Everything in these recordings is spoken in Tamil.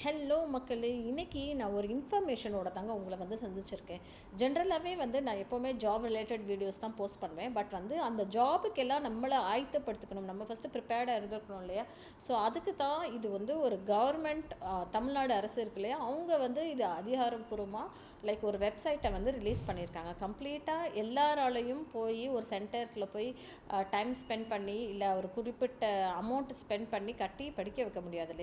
ஹலோ மக்களே, இன்றைக்கி நான் ஒரு இன்ஃபர்மேஷனோட தாங்க உங்களை வந்து சந்திச்சிருக்கேன். ஜென்ரலாகவே வந்து நான் எப்போவுமே ஜாப் ரிலேட்டட் வீடியோஸ் தான் போஸ்ட் பண்ணுவேன். பட் வந்து அந்த ஜாபுக்கெல்லாம் நம்மளை ஆயத்தப்படுத்திக்கணும், நம்ம ஃபஸ்ட்டு ப்ரிப்பேர்டாக இருந்திருக்கணும் இல்லையா? ஸோ அதுக்கு தான் இது வந்து ஒரு கவர்மெண்ட், தமிழ்நாடு அரசு இருக்கு இல்லையா, அவங்க வந்து இது அதிகாரப்பூர்வமாக லைக் ஒரு வெப்சைட்டை வந்து ரிலீஸ் பண்ணியிருக்காங்க. கம்ப்ளீட்டாக எல்லாராலையும் போய் ஒரு சென்டரில் போய் டைம் ஸ்பெண்ட் பண்ணி இல்லை ஒரு குறிப்பிட்ட அமௌண்ட் ஸ்பெண்ட் பண்ணி கட்டி படிக்க முடியாது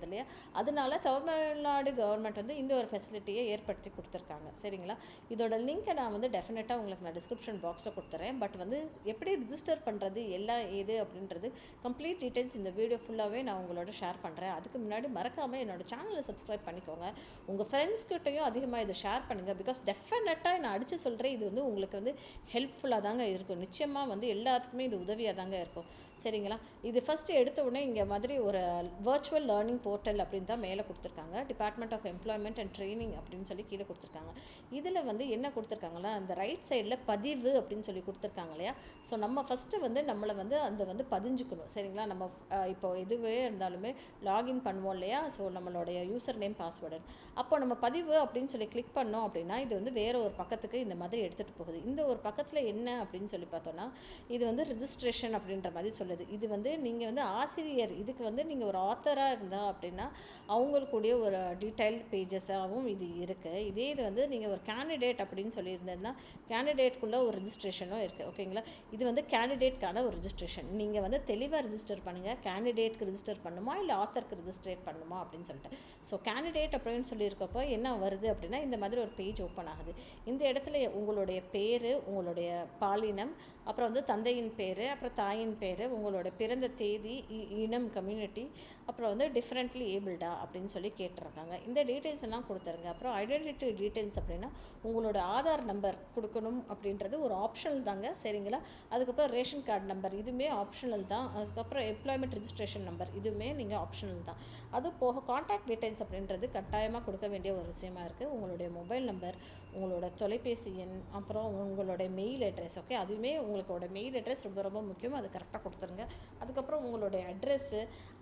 இல்லையா. அதனால தமிழ்நாடு கவர்மெண்ட் வந்து இந்த ஒரு ஃபெசிலிட்டியை ஏற்படுத்தி கொடுத்துருக்காங்க. சரிங்களா? இதோட லிங்க்கை நான் வந்து டெஃபினட்டாக உங்களுக்கு நான் டிஸ்கிரிப்ஷன் பாக்ஸில் கொடுத்துறேன். பட் வந்து எப்படி ரிஜிஸ்டர் பண்ணுறது எல்லாம் ஏது அப்படின்றது கம்ப்ளீட் டீட்டெயில்ஸ் இந்த வீடியோ ஃபுல்லாகவே நான் உங்களோட ஷேர் பண்ணுறேன். அதுக்கு முன்னாடி மறக்காமல் என்னோடய சேனலை சப்ஸ்கிரைப் பண்ணிக்கோங்க. உங்கள் ஃப்ரெண்ட்ஸ்கிட்டையும் அதிகமாக இதை ஷேர் பண்ணுங்கள். பிகாஸ் டெஃபினட்டாக நான் அடித்து சொல்கிறேன், இது வந்து உங்களுக்கு வந்து ஹெல்ப்ஃபுல்லாக தாங்க இருக்கும். நிச்சயமாக வந்து எல்லாத்துக்குமே இது உதவியாக தாங்க இருக்கும். சரிங்களா? இது ஃபஸ்ட்டு எடுத்த உடனே இங்கே மாதிரி ஒரு வர்ச்சுவல் லேர்னிங் போர்ட்டல் அப்படின்னு தான் மேலே கொடுத்துருக்காங்க. Department of employment and training அப்படின்னு சொல்லி கீழே கொடுத்துருக்காங்க. இதில் வந்து என்ன கொடுத்துருக்காங்களா, அந்த ரைட் சைடில் பதிவு அப்படின்னு சொல்லி கொடுத்துருக்காங்க இல்லையா. ஸோ நம்ம ஃபஸ்ட்டு வந்து நம்மளை வந்து அந்த வந்து பதிஞ்சுக்கணும். சரிங்களா? நம்ம இப்போ எதுவே இருந்தாலுமே லாகின் பண்ணுவோம் இல்லையா. ஸோ நம்மளுடைய யூசர் நேம் பாஸ்வேர்டு அப்போ நம்ம பதிவு அப்படின்னு சொல்லி கிளிக் பண்ணோம் அப்படின்னா இது வந்து வேறு ஒரு பக்கத்துக்கு இந்த மாதிரி எடுத்துகிட்டு போகுது. இந்த ஒரு பக்கத்தில் என்ன அப்படின்னு சொல்லி பார்த்தோன்னா, இது வந்து ரிஜிஸ்ட்ரேஷன் அப்படின்ற மாதிரி சொல்லுது. இது வந்து நீங்கள் வந்து ஆசிரியர், இதுக்கு வந்து நீங்கள் ஒரு ஆத்தராக இருந்தால் அப்படின்னா அவங்களுக்குடைய ஒரு டீட்டெயில்டு பேஜஸாகவும் இது இருக்குது. இதே இது வந்து நீங்கள் ஒரு கேண்டிடேட் அப்படின்னு சொல்லியிருந்ததுன்னா கேண்டிடேட்குள்ளே ஒரு ரிஜிஸ்ட்ரேஷனும் இருக்குது. ஓகேங்களா? இது வந்து கேண்டிடேட்கான ஒரு ரிஜிஸ்ட்ரேஷன். நீங்கள் வந்து தெளிவாக ரிஜிஸ்டர் பண்ணுங்கள். கேண்டிடேட்க்கு ரிஜிஸ்டர் பண்ணணுமா இல்லை ஆத்தருக்கு ரிஜிஸ்ட்ரேட் பண்ணணுமா அப்படின்னு சொல்லிட்டு. ஸோ கேண்டிடேட் அப்படின்னு சொல்லியிருக்கப்போ என்ன வருது அப்படின்னா இந்த மாதிரி ஒரு பேஜ் ஓப்பன் ஆகுது. இந்த இடத்துல உங்களுடைய பேர், உங்களுடைய பாலினம், அப்புறம் வந்து தந்தையின் பேர், அப்புறம் தாயின் பேர், உங்களோட பிறந்த தேதி, இனம், கம்யூனிட்டி, அப்புறம் வந்து டிஃப்ரெண்ட்லி ஏபிள்டா அப்படின்னு சொல்லி கேட்டிருக்காங்க. இந்த டீட்டெயில்ஸ் எல்லாம் கொடுத்துருங்க. அப்புறம் ஐடென்டிட்டி டீட்டெயில்ஸ் அப்படின்னா உங்களோட ஆதார் நம்பர் கொடுக்கணும் அப்படின்றது ஒரு ஆப்ஷனல் தாங்க. சரிங்களா? அதுக்கப்புறம் ரேஷன் கார்டு நம்பர், இதுவுமே ஆப்ஷனல் தான். அதுக்கப்புறம் எம்ப்ளாய்மெண்ட் ரிஜிஸ்ட்ரேஷன் நம்பர், இதுவுமே நீங்கள் ஆப்ஷனல் தான். அது போக கான்டாக்ட் டீட்டெயில்ஸ் அப்படின்றது கட்டாயமாக கொடுக்க வேண்டிய ஒரு விஷயமா இருக்குது. உங்களுடைய மொபைல் நம்பர், உங்களோட தொலைபேசி எண், அப்புறம் உங்களுடைய மெயில் அட்ரஸ். ஓகே, அதுவுமே உங்களோட மெயில் அட்ரஸ் ரொம்ப ரொம்ப முக்கியம். அது கரெக்டாக கொடுத்துருங்க. அதுக்கப்புறம் உங்களுடைய அட்ரெஸ்ஸு,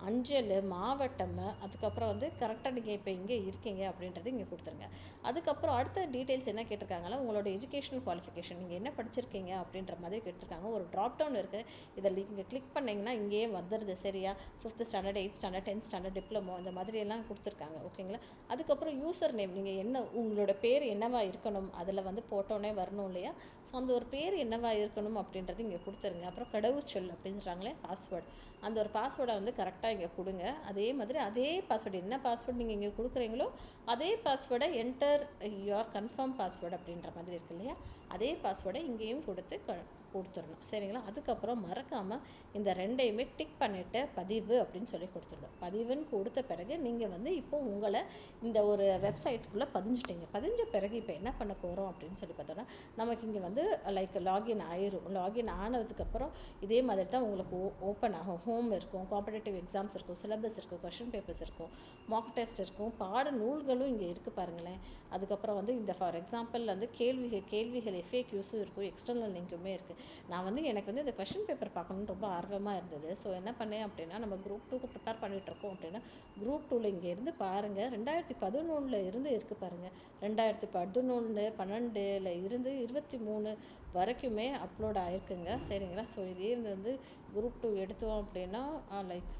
அஞ்சல், மாவட்டம், அதுக்கப்புறம் வந்து கரெக்டாக நீங்கள் இப்போ இங்கே இருக்கீங்க அப்படின்றது இங்கே கொடுத்துருங்க. அதுக்கப்புறம் அடுத்த டீட்டெயில்ஸ் என்ன கேட்டிருக்காங்களா, உங்களோட எஜுகேஷனல் குவாலிஃபிகேஷன், நீங்கள் என்ன படிச்சிருக்கீங்க அப்படின்ற மாதிரி கேட்டிருக்காங்க. ஒரு ட்ராப் டவுன் இருக்குது. இதில் இங்கே கிளிக் பண்ணிங்கன்னா இங்கேயே வந்துடுது. சரியா? 5th standard, 8th standard, 10th standard, diploma, இந்த மாதிரியெல்லாம் கொடுத்துருக்காங்க. ஓகேங்களா? அதுக்கப்புறம் யூசர் நேம், நீங்கள் என்ன உங்களோட பேர் என்னவா இருக்கணும், அதில் வந்து போட்டோன்னே வரணும் இல்லையா. ஸோ அந்த ஒரு பேர் என்னவா இருக்கணும் அப்படின்றது இங்கே கொடுத்துருங்க. அப்புறம் கடவுச்சொல் அப்படின்னு சொல்கிறாங்களே பாஸ்வேர்டு, அந்த ஒரு பாஸ்வேர்டை வந்து கரெக்டாக இங்கே கொடுங்க. அதே மாதிரி அதே பாஸ்வேர்டு, என்ன பாஸ்வேர்டு நீங்கள் இங்கே கொடுக்குறீங்களோ அதே பாஸ்வேர்டை என்டர் யுவர் கன்ஃபார்ம் பாஸ்வேர்டு அப்படின்ற மாதிரி இருக்கு இல்லையா, அதே பாஸ்வேர்டை இங்கேயும் கொடுத்துடணும். சரிங்களா? அதுக்கப்புறம் மறக்காமல் இந்த ரெண்டையுமே டிக் பண்ணிவிட்டு பதிவு அப்படின்னு சொல்லி கொடுத்துடணும். பதிவுன்னு கொடுத்த பிறகு நீங்கள் வந்து இப்போ உங்களை இந்த ஒரு வெப்சைட்டுக்குள்ளே பதிஞ்சிட்டிங்க. பதிஞ்ச பிறகு இப்போ என்ன பண்ண போகிறோம் அப்படின்னு சொல்லி பார்த்தோன்னா, நமக்கு இங்கே வந்து லைக் லாகின் ஆயிரும். லாகின் ஆனதுக்கப்புறம் இதே மாதிரி தான் உங்களுக்கு ஓப்பன் ஆகும். ஹோம் இருக்கும், காம்படேட்டிவ் எக்ஸாம்ஸ் இருக்கும், சிலபஸ் இருக்கும், கொஷின் பேப்பர்ஸ் இருக்கும், மார்க் டெஸ்ட் இருக்கும், பாட நூல்களும் இங்கே இருக்குது பாருங்களேன். அதுக்கப்புறம் வந்து இந்த ஃபார் எக்ஸாம்பிள் வந்து கேள்விகள் FAQஸும் இருக்கும், எக்ஸ்டர்னல் லிங்க்குமே இருக்குது. நான் வந்து எனக்கு வந்து இந்த கொஷின் பேப்பர் பார்க்கணுன்னு ரொம்ப ஆர்வமாக இருந்தது. ஸோ என்ன பண்ணேன் அப்படின்னா, நம்ம குரூப் 2க்கு ப்ரிப்பேர் பண்ணிகிட்ருக்கோம் அப்படின்னா குரூப் 2ல் இங்கே இருந்து பாருங்கள். 2011 இருந்து இருக்குது பாருங்கள். 2011, 12 இருந்து 23 வரைக்குமே அப்லோட் ஆகிருக்குங்க. சரிங்களா? ஸோ இதே வந்து குரூப் 2 எடுத்தோம் அப்படின்னா லைக்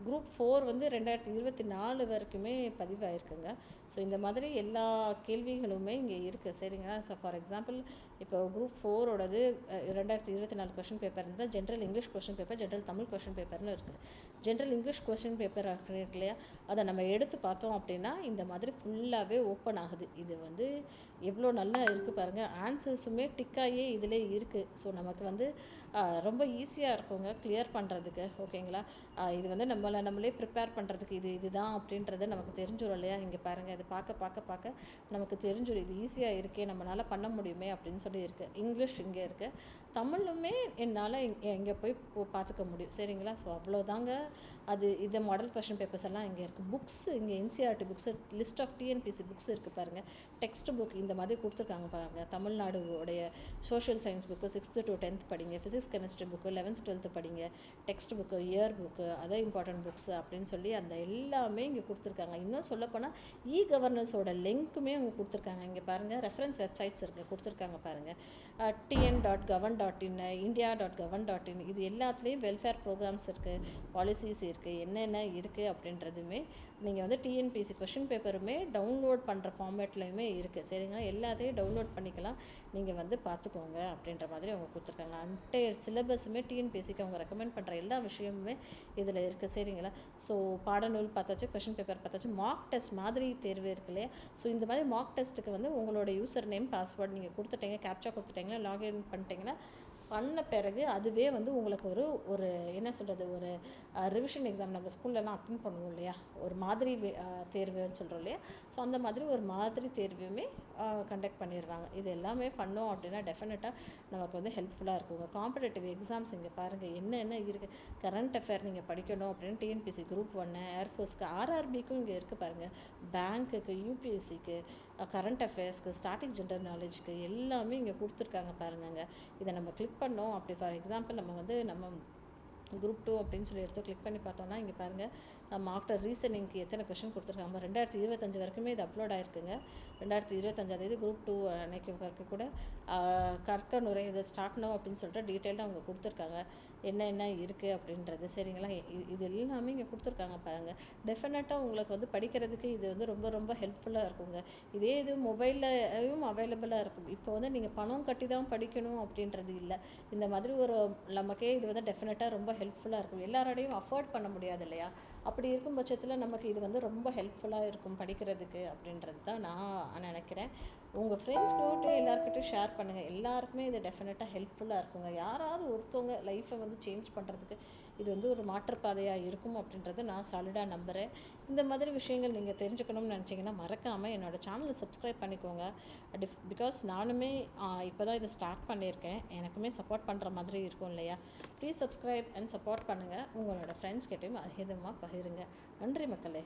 குரூப் 4 வந்து 2024 வரைக்குமே பதிவாயிருக்குங்க. ஸோ இந்த மாதிரி எல்லா கேள்விகளுமே இங்கே இருக்குது. சரிங்களா? ஸோ ஃபார் எக்ஸாம்பிள் இப்போ குரூப் 4ஓடது 2024 கொஷின் பேப்பர் இருந்தால் general English question paper, general Tamil question பேப்பர்னு இருக்குது. ஜென்ரல் இங்கிலீஷ் கொஷின் பேப்பர் இருக்கு இல்லையா, அதை நம்ம எடுத்து பார்த்தோம் அப்படின்னா இந்த மாதிரி ஃபுல்லாகவே ஓப்பன் ஆகுது. இது வந்து எவ்வளோ நல்லா இருக்குது பாருங்கள். ஆன்சர்ஸுமே டிக்காயே இதிலே இருக்குது. ஸோ நமக்கு வந்து ரொம்ப ஈஸியாக இருக்குங்க கிளியர் பண்ணுறதுக்கு. ஓகேங்களா? இது வந்து நம்மளே ப்ரிப்பேர் பண்ணுறதுக்கு இதுதான் அப்படின்றது நமக்கு தெரிஞ்சிடும் இல்லையா. இங்கே பாருங்கள், இது பார்க்க நமக்கு தெரிஞ்சிடும். இது ஈஸியாக இருக்கே, நம்மளால் பண்ண முடியுமே அப்படின்னு சொல்லி இருக்குது. இங்கிலீஷ் இங்கே இருக்குது, தமிழுமே என்னால் இங்கே போய் பார்த்துக்க முடியும். சரிங்களா? ஸோ அவ்வளோதாங்க. இது மாடல் கொஷின் பேப்பர்ஸ் எல்லாம் இங்கே இருக்குது. புக்ஸ் இங்கே NCERT books, list of TNPC books இருக்குது பாருங்கள். டெக்ஸ்ட் புக் இந்த மாதிரி கொடுத்துருக்காங்க பாருங்கள். தமிழ்நாடு உடைய social science book 6th to 10th படிங்க, physics physics chemistry book 11th 12th படிங்க, text book, year book, other important books அப்படின்னு சொல்லி அந்த எல்லாமே இங்கே கொடுத்துருக்காங்க. இன்னும் சொல்லப்போனால் கவர்னன்ஸோட லிங்க்குமே அவங்க கொடுத்துருக்காங்க. இங்கே பாருங்கள், ரெஃபரன்ஸ் வெப்சைட்ஸ் இருக்குது கொடுத்துருக்காங்க பாருங்கள். tn.govern.in, india.govern.in, இது எல்லாத்துலேயும் வெல்ஃபேர் ப்ரோக்ராம்ஸ் இருக்குது, பாலிசிஸ் இருக்குது, என்னென்ன இருக்குது அப்படின்றதுமே நீங்கள் வந்து டிஎன்பிசி கொஷின் பேப்பருமே டவுன்லோட் பண்ணுற ஃபார்மேட்லேயுமே இருக்குது. சரிங்களா, எல்லாத்தையும் டவுன்லோட் பண்ணிக்கலாம், நீங்கள் வந்து பார்த்துக்கோங்க அப்படின்ற மாதிரி அவங்க கொடுத்துருக்காங்க. என்டையர் சிலபஸுமே டிஎன்பிசிக்கு அவங்க ரெக்கமெண்ட் பண்ணுற எல்லா விஷயமுமே இதில் இருக்குது. சரிங்களா, ஸோ பாடநூல் பார்த்தாச்சு, கொஷின் பேப்பர் பார்த்தாச்சு, மார்க் டெஸ்ட் மாதிரி தேர்வு இருக்கு இல்லையா. ஸோ இந்த மாதிரி மார்க் டெஸ்ட்டுக்கு வந்து உங்களோட யூசர் நேம் பாஸ்வேர்டு நீங்கள் கொடுத்துட்டீங்க, கேப்சா கொடுத்துட்டீங்கன்னா, லாகின் பண்ணிட்டீங்கன்னா, பண்ண பிறகு அதுவே வந்து உங்களுக்கு ஒரு என்ன சொல்கிறது, ஒரு ரிவிஷன் எக்ஸாம் நம்ம ஸ்கூல்லலாம் அட்டென்ட் பண்ணுவோம் இல்லையா, ஒரு மாதிரி தேர்வுன்னு சொல்கிறோம் இல்லையா. ஸோ அந்த மாதிரி ஒரு மாதிரி தேர்வுமே கண்டக்ட் பண்ணிடுவாங்க. இது எல்லாமே பண்ணோம் அப்படின்னா டெஃபினட்டாக நமக்கு வந்து ஹெல்ப்ஃபுல்லாக இருக்குங்க. காம்படேட்டிவ் எக்ஸாம்ஸ் இங்கே பாருங்கள் என்னென்ன இருக்குது. கரண்ட் அஃபேர் நீங்கள் படிக்கணும் அப்படின்னு டிஎன்பிசி குரூப் 1, ஏர்ஃபோர்ஸ்க்கு, ஆர்ஆர்பிக்கும் இங்கே இருக்குது பாருங்கள், பேங்க்குக்கு, யூபிஎஸ்சிக்கு, கரண்ட் அஃபேர்ஸ்க்கு, ஸ்டாட்டிக் ஜென்ரல் நாலேஜ்க்கு எல்லாமே இங்கே கொடுத்துருக்காங்க பாருங்கங்க. இதை நம்ம கிளிக் பண்ணோம் அப்படி ஃபார் எக்ஸாம்பிள் நம்ம குரூப் 2 அப்படின்னு சொல்லி எடுத்து கிளிக் பண்ணி பார்த்தோம்னா இங்கே பாருங்கள், ஆஃப்டர் ரீசனிங்க்கு எத்தனை கொஷின் கொடுத்துருக்காங்க. 2025 வரைக்குமே இது அப்லோட் ஆகிருக்குங்க. 2025 குரூப் 2 அன்னைக்கு வரைக்கும் கூட கற்க நுரை இது ஸ்டார்ட் நோ அப்படின்னு சொல்லிட்டு டீட்டெயிலாக அவங்க கொடுத்துருக்காங்க, என்ன இருக்குது அப்படின்றது. சரிங்களா, இது எல்லாமே இங்கே கொடுத்துருக்காங்க பாருங்கள். டெஃபினட்டாக உங்களுக்கு வந்து படிக்கிறதுக்கு இது வந்து ரொம்ப ரொம்ப ஹெல்ப்ஃபுல்லாக இருக்குங்க. இதே இது மொபைல்லையும் அவைலபிளாக இருக்கும். இப்போ வந்து நீங்கள் பணம் கட்டி தான் படிக்கணும் அப்படின்றது இல்லை. இந்த மாதிரி ஒரு நமக்கே இது வந்து டெஃபினட்டாக ரொம்ப ஹெல்ப்ஃபுல்லாக இருக்கும். எல்லாரோடையும் அஃபோர்ட் பண்ண முடியாது இல்லையா. அப்படி இருக்கும் பட்சத்தில் நமக்கு இது வந்து ரொம்ப ஹெல்ப்ஃபுல்லாக இருக்கும் படிக்கிறதுக்கு அப்படின்றது தான் நான் நினைக்கிறேன். உங்கள் ஃப்ரெண்ட்ஸ்கிட்ட எல்லாருக்கிட்டையும் ஷேர் பண்ணுங்கள். எல்லாருக்குமே இது டெஃபினட்டாக ஹெல்ப்ஃபுல்லாக இருக்குங்க. யாராவது ஒருத்தவங்க லைஃப்பை வந்து சேஞ்ச் பண்ணுறதுக்கு இது வந்து ஒரு மாற்றுப்பாதையாக இருக்கும் அப்படின்றது நான் சாலிடாக நம்புகிறேன். இந்த மாதிரி விஷயங்கள் நீங்கள் தெரிஞ்சுக்கணும்னு நினச்சிங்கன்னா மறக்காமல் என்னோடய சேனலை சப்ஸ்கிரைப் பண்ணிக்கோங்க. பிகாஸ் நானுமே இப்போ தான் இதை ஸ்டார்ட் பண்ணியிருக்கேன், எனக்குமே சப்போர்ட் பண்ணுற மாதிரி இருக்கும் இல்லையா. ப்ளீஸ் சப்ஸ்கிரைப் அண்ட் சப்போர்ட் பண்ணுங்கள். உங்களோட ஃப்ரெண்ட்ஸ் கிட்டையும் அதிகமாக பகிருங்க. நன்றி மக்களே.